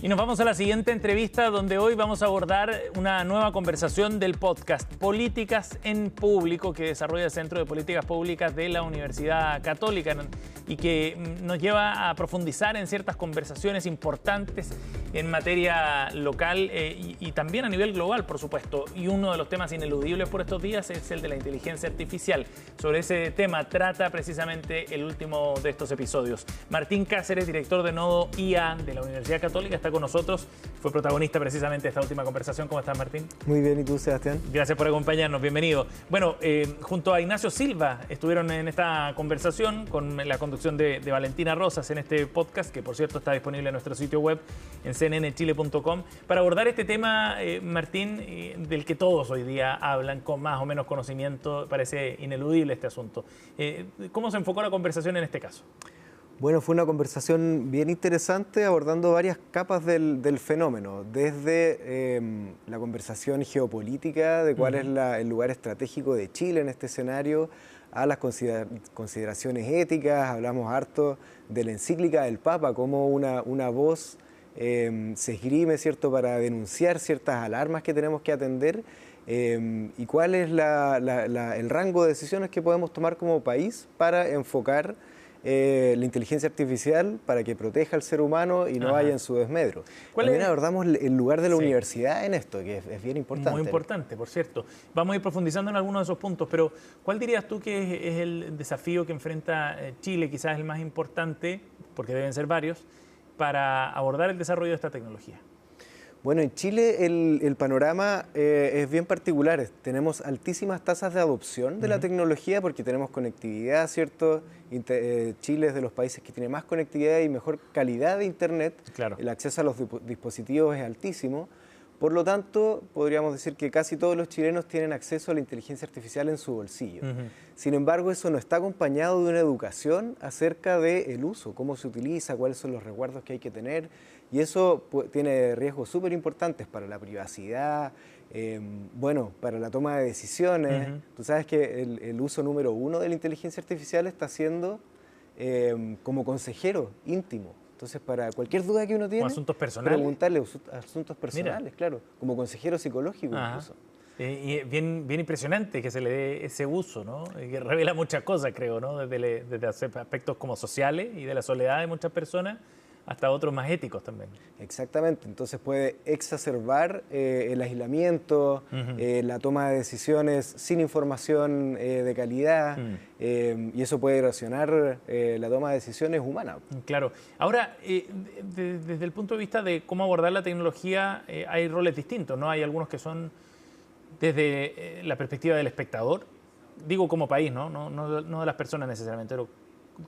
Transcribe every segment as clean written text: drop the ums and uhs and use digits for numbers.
Y nos vamos a la siguiente entrevista, donde hoy vamos a abordar una nueva conversación del podcast Políticas en Público, que desarrolla el Centro de Políticas Públicas de la Universidad Católica y que nos lleva a profundizar en ciertas conversaciones importantes en materia local y también a nivel global, por supuesto. Y uno de los temas ineludibles por estos días es el de la inteligencia artificial. Sobre ese tema trata precisamente el último de estos episodios. Martín Cáceres, director de Nodo IA de la Universidad Católica, está con nosotros. Fue protagonista precisamente de esta última conversación. ¿Cómo estás, Martín? Muy bien, ¿y tú, Sebastián? Gracias por acompañarnos, bienvenido. Bueno, junto a Ignacio Silva estuvieron en esta conversación con la conducción de Valentina Rosas en este podcast, que por cierto está disponible en nuestro sitio web en cnnchile.com, para abordar este tema, Martín, del que todos hoy día hablan con más o menos conocimiento. Parece ineludible este asunto. ¿Cómo se enfocó la conversación en este caso? Bueno, fue una conversación bien interesante abordando varias capas del fenómeno, desde la conversación geopolítica de cuál es el lugar estratégico de Chile en este escenario, a las consideraciones éticas. Hablamos harto de la encíclica del Papa, cómo una voz se esgrime, ¿cierto?, para denunciar ciertas alarmas que tenemos que atender, y cuál es el rango de decisiones que podemos tomar como país para enfocar la inteligencia artificial para que proteja al ser humano y no vaya en su desmedro. También abordamos el lugar de la universidad en esto, que es bien importante. Muy importante, por cierto. Vamos a ir profundizando en algunos de esos puntos, pero ¿cuál dirías tú que es el desafío que enfrenta Chile, quizás el más importante, porque deben ser varios, para abordar el desarrollo de esta tecnología? Bueno, en Chile el panorama es bien particular. Tenemos altísimas tasas de adopción de la tecnología porque tenemos conectividad, ¿cierto? Chile es de los países que tiene más conectividad y mejor calidad de Internet. Claro. El acceso a los dispositivos es altísimo. Por lo tanto, podríamos decir que casi todos los chilenos tienen acceso a la inteligencia artificial en su bolsillo. Sin embargo, eso no está acompañado de una educación acerca del uso, cómo se utiliza, cuáles son los resguardos que hay que tener. Y eso tiene riesgos súper importantes para la privacidad, para la toma de decisiones. Tú sabes que el uso número uno de la inteligencia artificial está siendo como consejero íntimo. Entonces, para cualquier duda que uno tiene, asuntos personales, preguntarle asuntos personales, claro, como consejero psicológico incluso. Y bien impresionante que se le dé ese uso, ¿no? Que revela muchas cosas, creo, ¿no? Desde aspectos como sociales y de la soledad de muchas personas hasta otros más éticos también. Exactamente, entonces puede exacerbar el aislamiento, la toma de decisiones sin información de calidad, y eso puede erosionar la toma de decisiones humanas. Claro. Ahora, desde el punto de vista de cómo abordar la tecnología, hay roles distintos, ¿no? Hay algunos que son desde la perspectiva del espectador, digo como país, no de las personas necesariamente, pero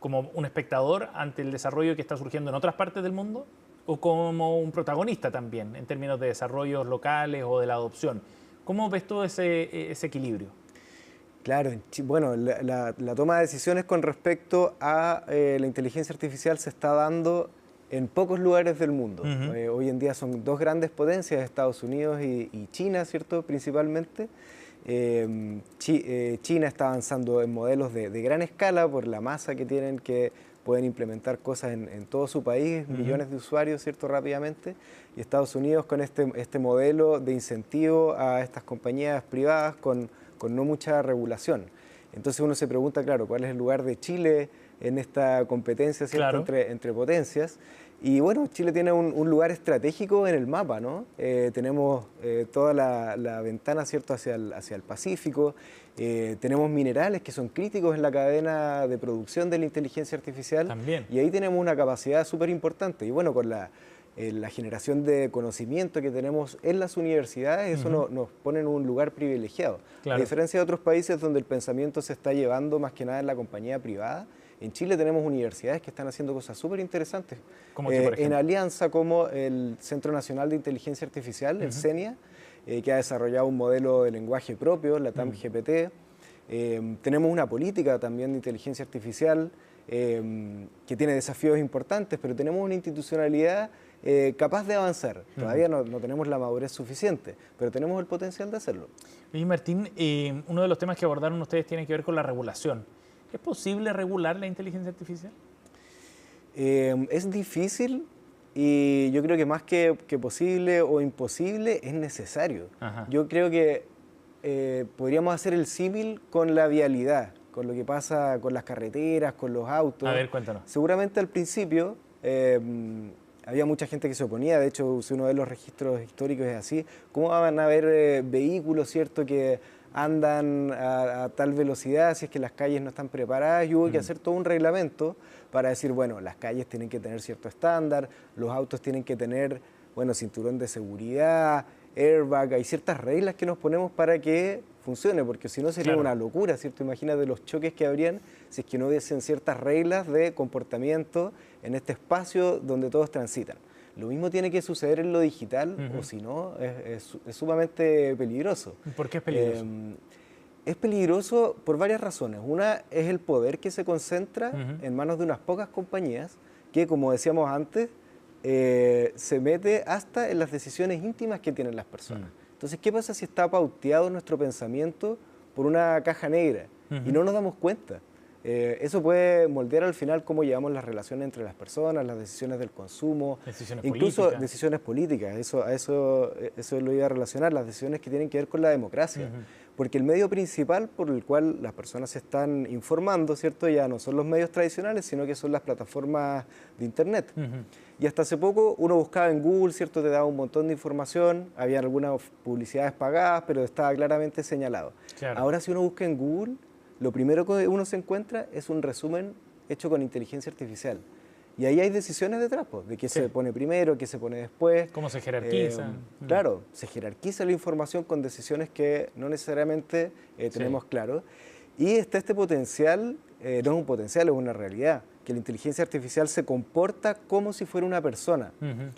como un espectador ante el desarrollo que está surgiendo en otras partes del mundo, o como un protagonista también en términos de desarrollos locales o de la adopción. ¿Cómo ves todo ese equilibrio? Claro, bueno, la toma de decisiones con respecto a la inteligencia artificial se está dando en pocos lugares del mundo. Hoy en día son dos grandes potencias, Estados Unidos y China, ¿cierto?, principalmente. China está avanzando en modelos de gran escala por la masa que tienen, que pueden implementar cosas en todo su país, millones de usuarios, ¿cierto?, rápidamente. Y Estados Unidos con este modelo de incentivo a estas compañías privadas con no mucha regulación. Entonces uno se pregunta, claro, ¿cuál es el lugar de Chile en esta competencia, ¿cierto?, entre potencias? Y bueno, Chile tiene un lugar estratégico en el mapa, ¿no? Tenemos toda la ventana, ¿cierto?, hacia el Pacífico. Tenemos minerales que son críticos en la cadena de producción de la inteligencia artificial. También. Y ahí tenemos una capacidad súper importante. Y bueno, con la generación de conocimiento que tenemos en las universidades, eso nos pone en un lugar privilegiado. Claro. A diferencia de otros países donde el pensamiento se está llevando más que nada en la compañía privada, en Chile tenemos universidades que están haciendo cosas súper interesantes. ¿Cómo que, por ejemplo? En alianza como el Centro Nacional de Inteligencia Artificial, el CENIA, que ha desarrollado un modelo de lenguaje propio, la TAM-GPT. Tenemos una política también de inteligencia artificial que tiene desafíos importantes, pero tenemos una institucionalidad capaz de avanzar. Todavía no tenemos la madurez suficiente, pero tenemos el potencial de hacerlo. Y Martín, uno de los temas que abordaron ustedes tiene que ver con la regulación. ¿Es posible regular la inteligencia artificial? Es difícil y yo creo que más que posible o imposible, es necesario. Ajá. Yo creo que podríamos hacer el símil con la vialidad, con lo que pasa con las carreteras, con los autos. A ver, cuéntanos. Seguramente al principio había mucha gente que se oponía, de hecho, si uno ve los registros históricos es así. ¿Cómo van a haber vehículos, cierto, que andan a tal velocidad si es que las calles no están preparadas? Y hubo que hacer todo un reglamento para decir, bueno, las calles tienen que tener cierto estándar, los autos tienen que tener, bueno, cinturón de seguridad, airbag, hay ciertas reglas que nos ponemos para que funcione, porque si no sería Claro. una locura, ¿cierto? Imagínate los choques que habrían si es que no hubiesen ciertas reglas de comportamiento en este espacio donde todos transitan. Lo mismo tiene que suceder en lo digital, o si no, es sumamente peligroso. ¿Por qué es peligroso? Es peligroso por varias razones. Una es el poder que se concentra en manos de unas pocas compañías que, como decíamos antes, se mete hasta en las decisiones íntimas que tienen las personas. Entonces, ¿qué pasa si está pauteado nuestro pensamiento por una caja negra y no nos damos cuenta? Eso puede moldear al final cómo llevamos las relaciones entre las personas, las decisiones del consumo, Decisiones incluso políticas. decisiones políticas. Eso lo iba a relacionar, las decisiones que tienen que ver con la democracia. Porque el medio principal por el cual las personas se están informando, ¿cierto? Ya no son los medios tradicionales, sino que son las plataformas de Internet. Y hasta hace poco uno buscaba en Google, ¿cierto? Te daba un montón de información, había algunas publicidades pagadas, pero estaba claramente señalado. Claro. Ahora si uno busca en Google, lo primero que uno se encuentra es un resumen hecho con inteligencia artificial. Y ahí hay decisiones detrás, pues, de qué se pone primero, qué se pone después. ¿Cómo se jerarquiza? Claro, se jerarquiza la información con decisiones que no necesariamente tenemos claro. Y está este potencial, no es un potencial, es una realidad, que la inteligencia artificial se comporta como si fuera una persona.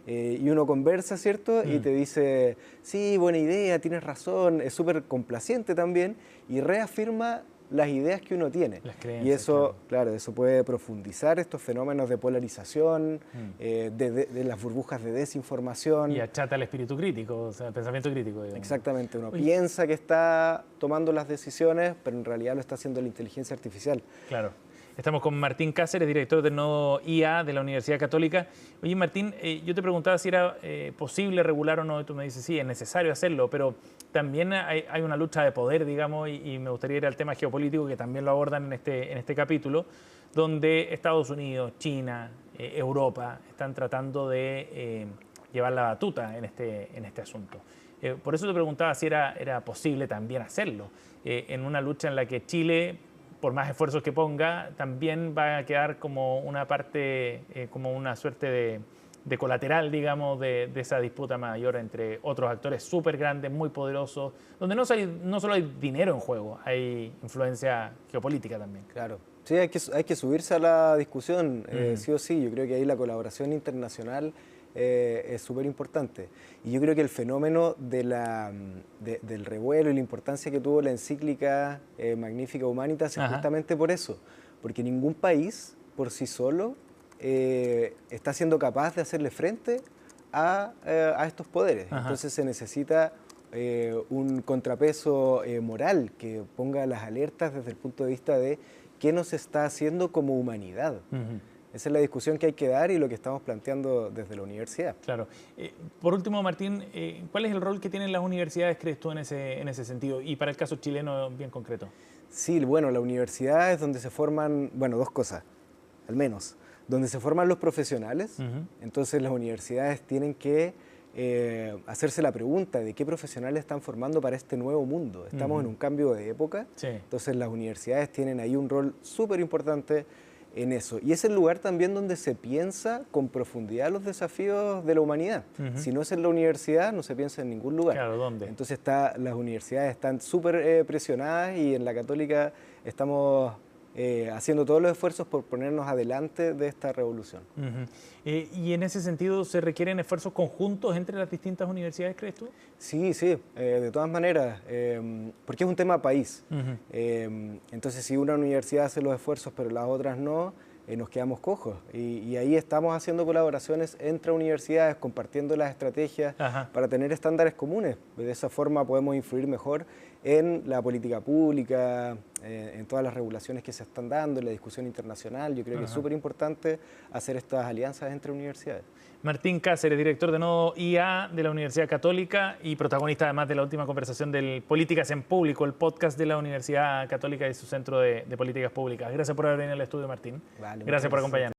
Y uno conversa, ¿cierto? Y te dice, sí, buena idea, tienes razón, es súper complaciente también, y reafirma las ideas que uno tiene. Las creencias, Y eso, claro, eso puede profundizar estos fenómenos de polarización, de las burbujas de desinformación. Y achata el espíritu crítico, o sea, el pensamiento crítico, digamos. Exactamente, uno piensa que está tomando las decisiones, pero en realidad lo está haciendo la inteligencia artificial. Claro. Estamos con Martín Cáceres, director del nodo IA de la Universidad Católica. Oye, Martín, yo te preguntaba si era posible regular o no, y tú me dices, sí, es necesario hacerlo, pero también hay una lucha de poder, digamos, y me gustaría ir al tema geopolítico, que también lo abordan en este capítulo, donde Estados Unidos, China, Europa están tratando de llevar la batuta en este asunto. Por eso te preguntaba si era posible también hacerlo, en una lucha en la que Chile, por más esfuerzos que ponga, también va a quedar como una parte, como una suerte de colateral, digamos, de esa disputa mayor entre otros actores súper grandes, muy poderosos, donde no solo hay dinero en juego, hay influencia geopolítica también. Claro. Sí, hay que subirse a la discusión, sí o sí. Yo creo que ahí la colaboración internacional es súper importante. Y yo creo que el fenómeno del revuelo y la importancia que tuvo la encíclica Magnificat Humanitas es justamente por eso. Porque ningún país por sí solo está siendo capaz de hacerle frente a estos poderes. Entonces se necesita un contrapeso moral que ponga las alertas desde el punto de vista de qué nos está haciendo como humanidad. Esa es la discusión que hay que dar y lo que estamos planteando desde la universidad. Claro. Por último, Martín, ¿cuál es el rol que tienen las universidades, crees tú, en ese sentido? Y para el caso chileno, bien concreto. Sí, bueno, la universidad es donde se forman, bueno, dos cosas, al menos. Donde se forman los profesionales, entonces las universidades tienen que hacerse la pregunta de qué profesionales están formando para este nuevo mundo. Estamos en un cambio de época, entonces las universidades tienen ahí un rol súper importante en eso. Y es el lugar también donde se piensa con profundidad los desafíos de la humanidad. Si no es en la universidad, no se piensa en ningún lugar. Claro, ¿dónde? Entonces las universidades están súper presionadas y en la Católica estamos haciendo todos los esfuerzos por ponernos adelante de esta revolución. ¿Y en ese sentido se requieren esfuerzos conjuntos entre las distintas universidades, crees tú? Sí, de todas maneras, porque es un tema país. Entonces, si una universidad hace los esfuerzos pero las otras no, nos quedamos cojos. Y ahí estamos haciendo colaboraciones entre universidades, compartiendo las estrategias para tener estándares comunes. De esa forma podemos influir mejor en la política pública, en todas las regulaciones que se están dando, en la discusión internacional. Yo creo que es súper importante hacer estas alianzas entre universidades. Martín Cáceres, director de Nodo IA de la Universidad Católica y protagonista además de la última conversación del Políticas en Público, el podcast de la Universidad Católica y su Centro de Políticas Públicas. Gracias por haber venido al estudio, Martín. Vale, gracias por acompañarnos.